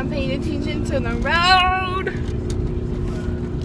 not paying attention to the road.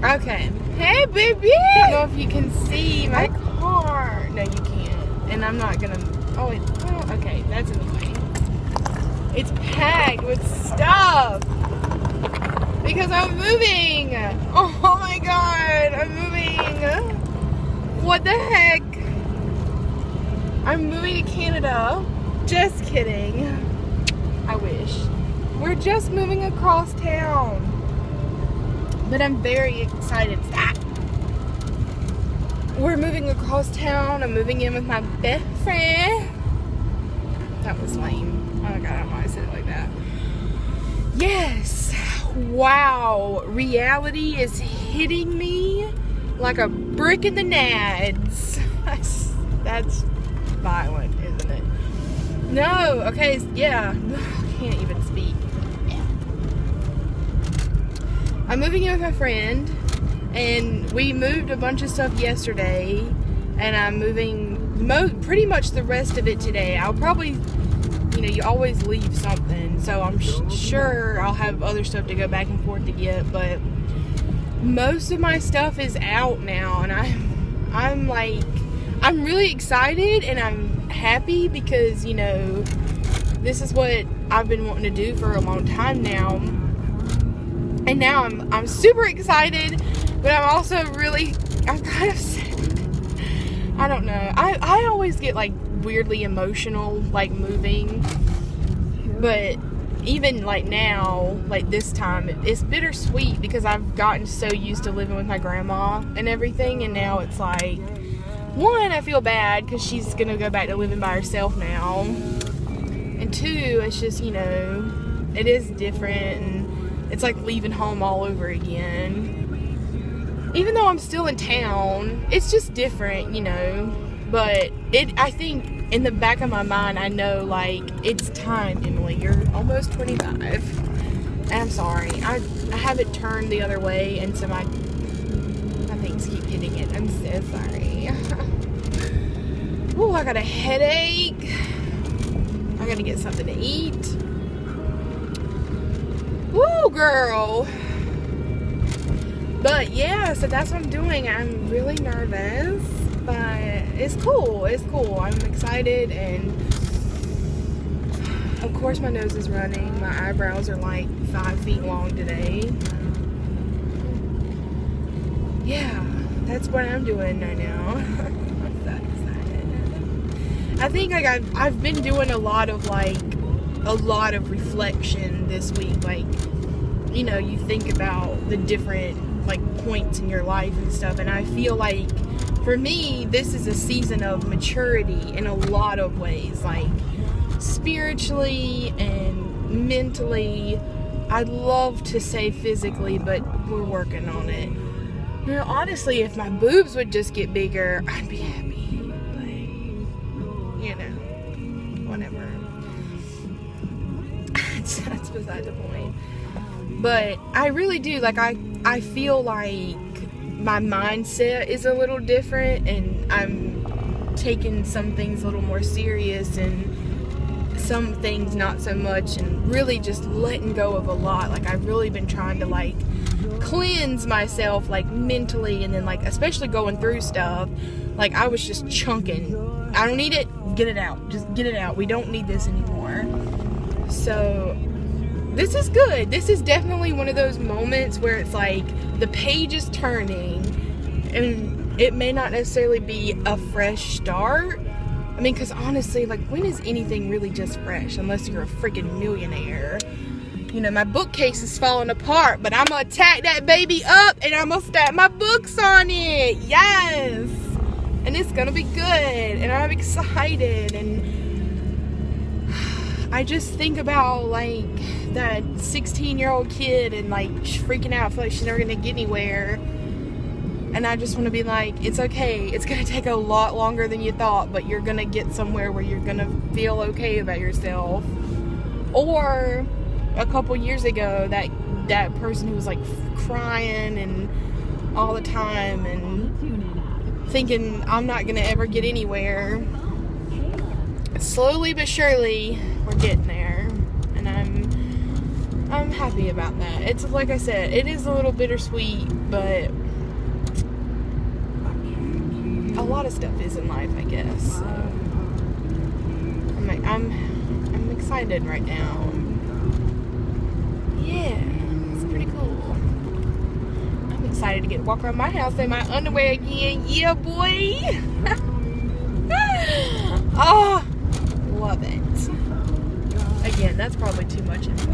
Okay. Hey, baby! I don't know if you can see my car. No, you can't. And I'm not gonna... Oh, wait. Oh, okay. That's in the way. It's packed with stuff. Because I'm moving. Oh, my God. I'm moving. What the heck? I'm moving to Canada. Just kidding. I wish. We're just moving across town. But I'm very excited. Stop. We're moving across town. I'm moving in with my best friend. That was lame. Oh my God, I don't know why I said it like that. Yes. Wow. Reality is hitting me like a brick in the nads. That's violent, isn't it? No. Okay. Yeah. I can't even speak. I'm moving in with my friend, and we moved a bunch of stuff yesterday, and I'm moving pretty much the rest of it today. I'll probably, you always leave something, so I'm sure I'll have other stuff to go back and forth to get, but most of my stuff is out now, and I'm really excited, and I'm happy because, this is what I've been wanting to do for a long time now. And now I'm super excited, but I'm also I'm kind of sad. I don't know. I always get weirdly emotional moving. But even now, this time, it's bittersweet because I've gotten so used to living with my grandma and everything, and now it's one, I feel bad because she's gonna go back to living by herself now. And two, it's just, it is different, and it's like leaving home all over again. Even though I'm still in town, it's just different, But I think in the back of my mind, I know, it's time, Emily. You're almost 25. And I'm sorry. I have it turned the other way, and so my things keep hitting it. I'm so sorry. Ooh, I got a headache. I gotta get something to eat. Woo, girl. But yeah, so that's what I'm doing. I'm really nervous, but it's cool. It's cool. I'm excited, and of course my nose is running. My eyebrows are 5 feet long today. Yeah, that's what I'm doing right now. I'm so excited. I think I've been doing a lot of reflection this week. You think about the different points in your life and stuff, and I feel for me this is a season of maturity in a lot of ways, spiritually and mentally. I'd love to say physically, but we're working on it. Honestly, if my boobs would just get bigger, I'd be happy. Whatever. That's beside the point. But I really do, I feel my mindset is a little different, and I'm taking some things a little more serious and some things not so much, and really just letting go of a lot. I've really been trying to cleanse myself mentally, and then especially going through stuff. I was just chunking. I don't need it. Get it out. Just get it out. We don't need this anymore. So this is good. This is definitely one of those moments where it's the page is turning, and it may not necessarily be a fresh start. I mean, because honestly, when is anything really just fresh unless you're a freaking millionaire? My bookcase is falling apart, but I'm going to tack that baby up, and I'm going to stack my books on it. Yes! And it's going to be good, and I'm excited, and I just think about, that 16-year-old kid and, freaking out, feel like she's never going to get anywhere. And I just want to be it's okay. It's going to take a lot longer than you thought, but you're going to get somewhere where you're going to feel okay about yourself. Or a couple years ago, that person who was crying and all the time and thinking I'm not going to ever get anywhere. Slowly but surely, we're getting there. And I'm happy about that. It's like I said, it is a little bittersweet, but a lot of stuff is in life, I guess. So I'm excited right now. Yeah, it's pretty cool. I'm excited to get to walk around my house in my underwear again. Yeah, boy. Oh, love it. Again, that's probably too much info.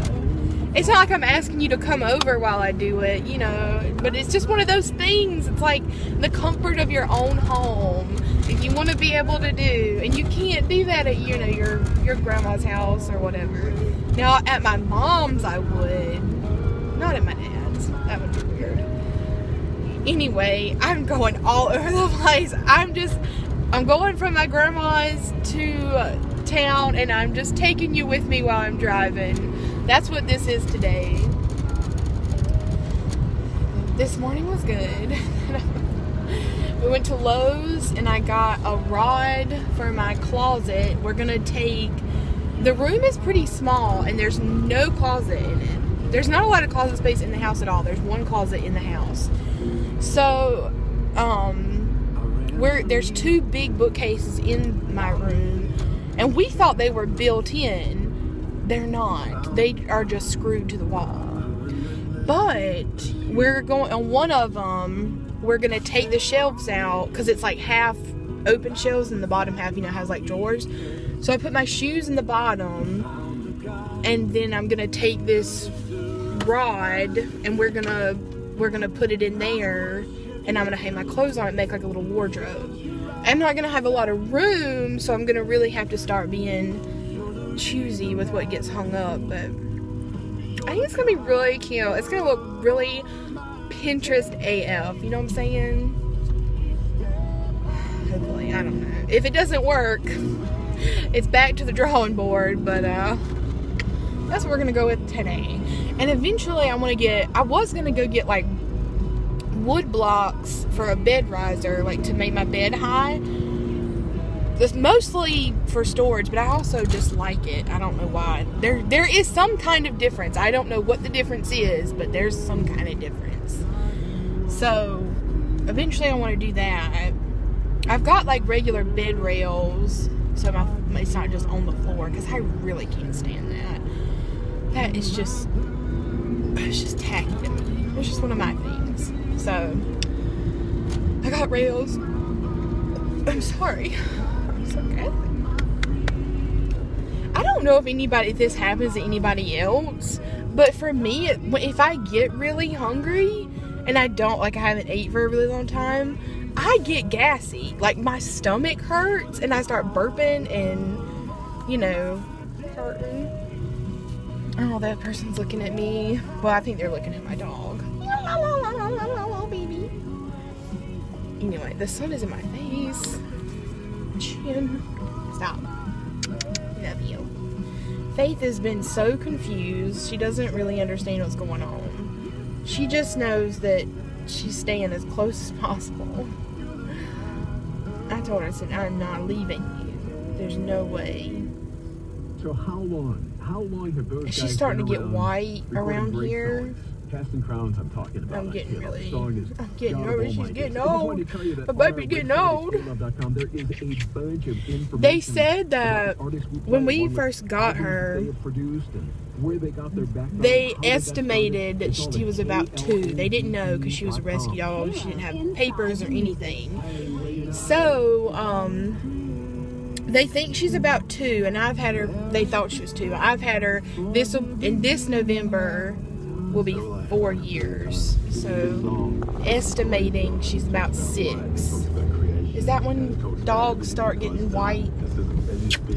It's not like I'm asking you to come over while I do it, you know, but it's just one of those things. It's like the comfort of your own home that you want to be able to do, and you can't do that at, you know, your grandma's house or whatever. Now, at my mom's, I would. Not at my dad's. That would be weird. Anyway, I'm going all over the place. I'm going from my grandma's to town, and I'm just taking you with me while I'm driving. That's what this is today. This morning was good. We went to Lowe's and I got a rod for my closet. We're gonna take, the room is pretty small and there's no closet in it. There's not a lot of closet space in the house at all. There's one closet in the house. So, there's 2 big bookcases in my room, and we thought they were built in. They're not. They are just screwed to the wall. But we're going on one of them. We're gonna take the shelves out because it's like half open shelves and the bottom half, you know, has like drawers. So I put my shoes in the bottom, and then I'm gonna take this rod and we're gonna put it in there, and I'm gonna hang my clothes on it, and make like a little wardrobe. I'm not gonna have a lot of room, so I'm gonna really have to start being choosy with what gets hung up, but I think it's gonna be really cute. It's gonna look really Pinterest AF, you know what I'm saying? Hopefully, I don't know. If it doesn't work, it's back to the drawing board, but that's what we're gonna go with today. And eventually I was gonna go get like wood blocks for a bed riser, like to make my bed high. It's mostly for storage, but I also just like it. I don't know why. There is some kind of difference. I don't know what the difference is, but there's some kind of difference. So, eventually I want to do that. I've got like regular bed rails, so it's not just on the floor, because I really can't stand that. That is just, it's just tacky to me. It's just one of my things. So, I got rails. I'm sorry. Okay. I don't know if this happens to anybody else, but for me, if I get really hungry and I haven't ate for a really long time, I get gassy. Like, my stomach hurts and I start burping and, you know, hurting. Oh, that person's looking at me. Well, I think they're looking at my dog. Baby. Anyway, the sun is in my face. Chin. Stop. Love you. Faith has been so confused. She doesn't really understand what's going on. She just knows that she's staying as close as possible. I told her, I said, I'm not leaving you. There's no way. So how long have those guys she's starting to get white around here. Casting Crowns, I'm talking about. I'm getting nervous. She's getting old. My baby's getting old. They said that when we first got her, they estimated that she was about 2. They didn't know because she was a rescue dog. She didn't have papers or anything. So, they think she's about 2, and I've had her, they thought she was 2. I've had her, in this November will be 4 years. So, estimating she's about 6. Is that when dogs start getting white?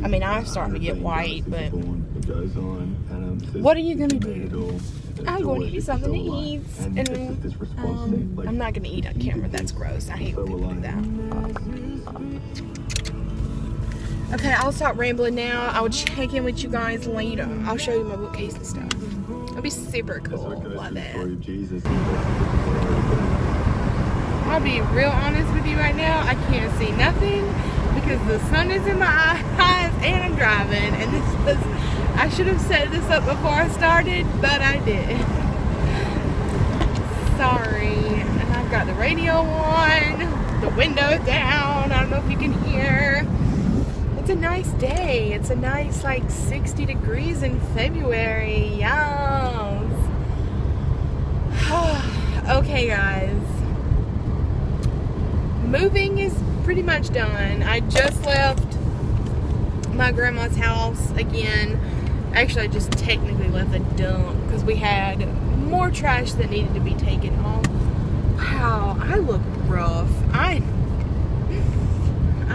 I mean, I'm starting to get white, but what are you going to do? I'm going to give you something to eat, and I'm not going to eat on camera. That's gross. I hate when people do that. Okay, I'll stop rambling now. I'll check in with you guys later. I'll show you my bookcase and stuff. It'll be super cool. Love it. I'll be real honest with you right now. I can't see nothing because the sun is in my eyes and I'm driving, and I should have set this up before I started, but I did. Sorry. And I've got the radio on, the window down. I don't know if you can hear. It's a nice day. It's a nice, like, 60 degrees in February. Yes. Okay, guys. Moving is pretty much done. I just left my grandma's house again. Actually, I just technically left the dump because we had more trash that needed to be taken home. Wow, I look rough. I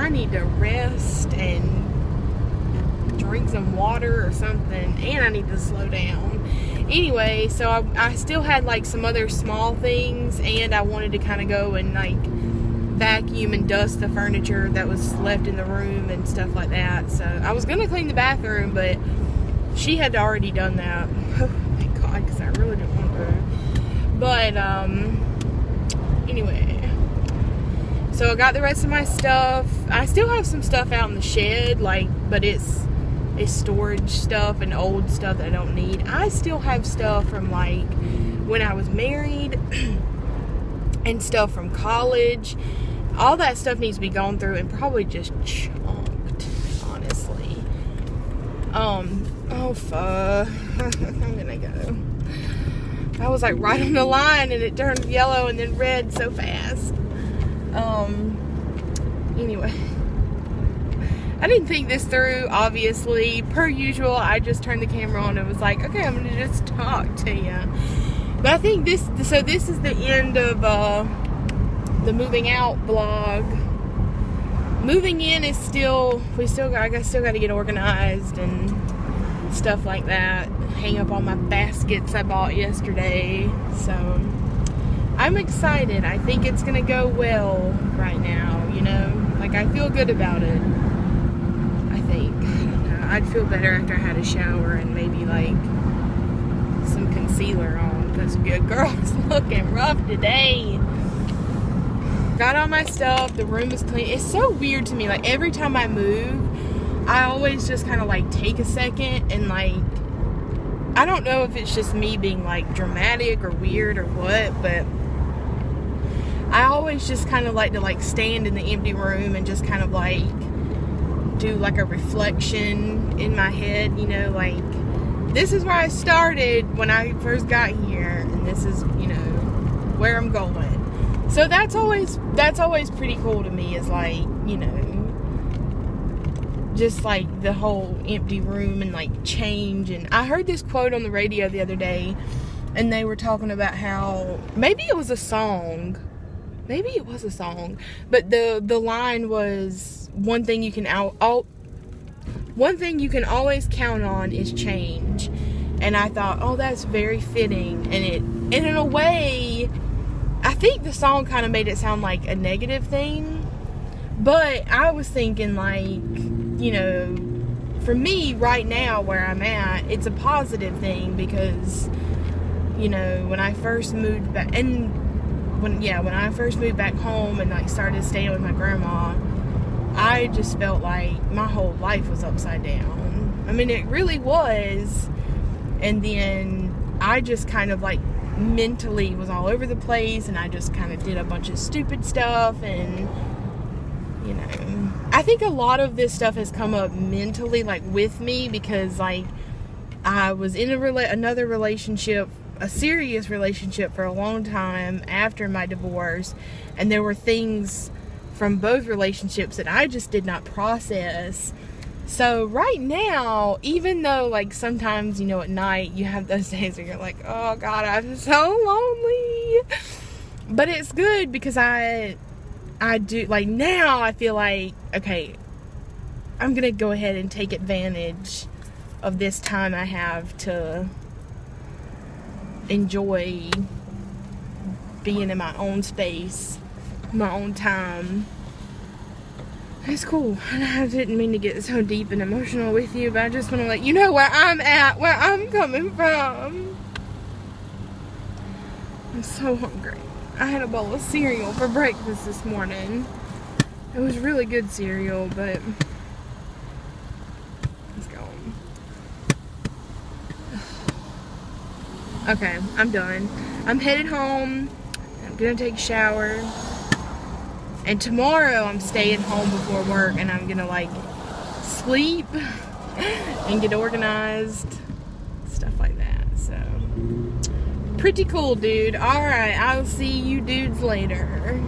need to rest and drink some water or something, and I need to slow down. Anyway, so I still had like some other small things, and I wanted to kind of go and like vacuum and dust the furniture that was left in the room and stuff like that. So I was gonna clean the bathroom, but she had already done that. Oh my god, because I really didn't want to. But anyway, so I got the rest of my stuff. I still have some stuff out in the shed, like, but it's storage stuff and old stuff that I don't need. I still have stuff from like when I was married and stuff from college. All that stuff needs to be gone through and probably just chunked, honestly. Oh fuck. I'm gonna go. I was like right on the line and it turned yellow and then red so fast. Anyway. I didn't think this through, obviously. Per usual, I just turned the camera on and was like, okay, I'm gonna just talk to you. But I think this is the end of the moving out vlog. Moving in is I still got to get organized and stuff like that. Hang up all my baskets I bought yesterday. So I'm excited. I think it's gonna go well right now, you know? Like, I feel good about it. I think. I'd feel better after I had a shower and maybe like some concealer on, because good girl's looking rough today. Got all my stuff. The room is clean. It's so weird to me. Like, every time I move, I always just kind of like take a second and like, I don't know if it's just me being like dramatic or weird or what, but I always just kind of like to like stand in the empty room and just kind of like do like a reflection in my head, you know, like, this is where I started when I first got here, and this is, you know, where I'm going. So that's always pretty cool to me, is like, you know, just like the whole empty room and like change. And I heard this quote on the radio the other day, and they were talking about how maybe it was a song, but the line was, one thing you can always count on is change. And I thought, oh, that's very fitting. And in a way, I think the song kind of made it sound like a negative thing, but I was thinking, like, you know, for me right now where I'm at, it's a positive thing, because, you know, when I first moved back, when I first moved back home and like started staying with my grandma, I just felt like my whole life was upside down. I mean, it really was. And then I just kind of like mentally was all over the place, and I just kind of did a bunch of stupid stuff. And, you know, I think a lot of this stuff has come up mentally, like, with me, because like I was in another relationship, a serious relationship, for a long time after my divorce, and there were things from both relationships that I just did not process. So right now, even though like sometimes, you know, at night you have those days where you're like, oh god, I'm so lonely, but it's good, because I do, like, now I feel like, okay, I'm gonna go ahead and take advantage of this time I have to enjoy being in my own space, my own time. It's cool. I didn't mean to get so deep and emotional with you, but I just want to let you know where I'm at, where I'm coming from. I'm so hungry. I had a bowl of cereal for breakfast this morning. It was really good cereal, but He's gone. Okay, I'm done. I'm headed home. I'm gonna take a shower. And tomorrow I'm staying home before work and I'm gonna like sleep and get organized. Stuff like that. So pretty cool, dude. Alright, I'll see you dudes later.